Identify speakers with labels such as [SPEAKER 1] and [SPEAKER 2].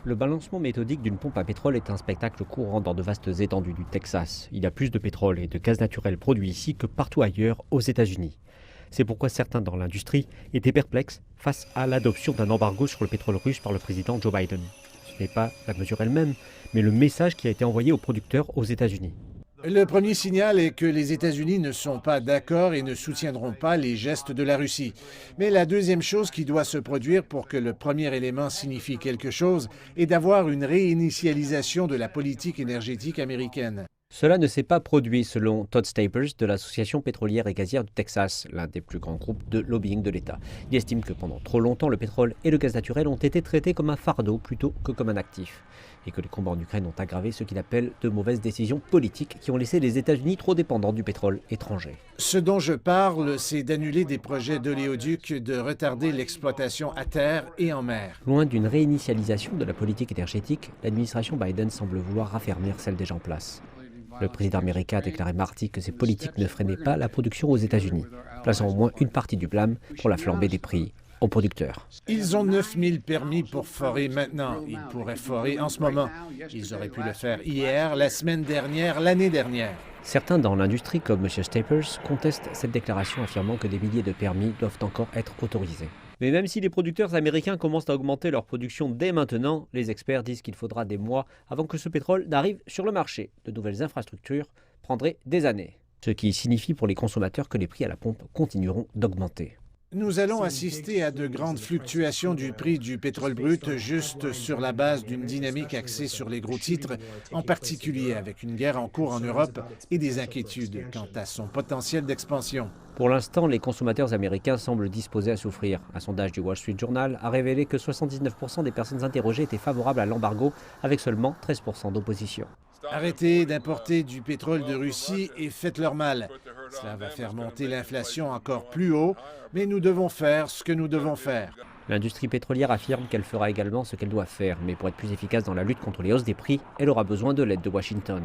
[SPEAKER 1] Le balancement méthodique d'une pompe à pétrole est un spectacle courant dans de vastes étendues du Texas. Il y a plus de pétrole et de gaz naturel produits ici que partout ailleurs aux États-Unis. C'est pourquoi certains dans l'industrie étaient perplexes face à l'adoption d'un embargo sur le pétrole russe par le président Joe Biden. Ce n'est pas la mesure elle-même, mais le message qui a été envoyé aux producteurs aux États-Unis.
[SPEAKER 2] Le premier signal est que les États-Unis ne sont pas d'accord et ne soutiendront pas les gestes de la Russie. Mais la deuxième chose qui doit se produire pour que le premier élément signifie quelque chose est d'avoir une réinitialisation de la politique énergétique américaine.
[SPEAKER 1] Cela ne s'est pas produit selon Todd Staples de l'Association pétrolière et gazière du Texas, l'un des plus grands groupes de lobbying de l'État. Il estime que pendant trop longtemps, le pétrole et le gaz naturel ont été traités comme un fardeau plutôt que comme un actif. Et que les combats en Ukraine ont aggravé ce qu'il appelle de mauvaises décisions politiques qui ont laissé les États-Unis trop dépendants du pétrole étranger.
[SPEAKER 2] Ce dont je parle, c'est d'annuler des projets d'oléoducs, de retarder l'exploitation à terre et en mer.
[SPEAKER 1] Loin d'une réinitialisation de la politique énergétique, l'administration Biden semble vouloir raffermir celle déjà en place. Le président américain a déclaré mardi que ces politiques ne freinaient pas la production aux États-Unis, plaçant au moins une partie du blâme pour la flambée des prix aux producteurs.
[SPEAKER 2] Ils ont 9000 permis pour forer maintenant. Ils pourraient forer en ce moment. Ils auraient pu le faire hier, la semaine dernière, l'année dernière.
[SPEAKER 1] Certains dans l'industrie, comme M. Staples, contestent cette déclaration affirmant que des milliers de permis doivent encore être autorisés. Mais même si les producteurs américains commencent à augmenter leur production dès maintenant, les experts disent qu'il faudra des mois avant que ce pétrole n'arrive sur le marché. De nouvelles infrastructures prendraient des années. Ce qui signifie pour les consommateurs que les prix à la pompe continueront d'augmenter.
[SPEAKER 2] Nous allons assister à de grandes fluctuations du prix du pétrole brut juste sur la base d'une dynamique axée sur les gros titres, en particulier avec une guerre en cours en Europe et des inquiétudes quant à son potentiel d'expansion.
[SPEAKER 1] Pour l'instant, les consommateurs américains semblent disposés à souffrir. Un sondage du Wall Street Journal a révélé que 79% des personnes interrogées étaient favorables à l'embargo, avec seulement 13% d'opposition.
[SPEAKER 2] Arrêtez d'importer du pétrole de Russie et faites-leur mal. Cela va faire monter l'inflation encore plus haut, mais nous devons faire ce que nous devons faire.
[SPEAKER 1] L'industrie pétrolière affirme qu'elle fera également ce qu'elle doit faire, mais pour être plus efficace dans la lutte contre les hausses des prix, elle aura besoin de l'aide de Washington.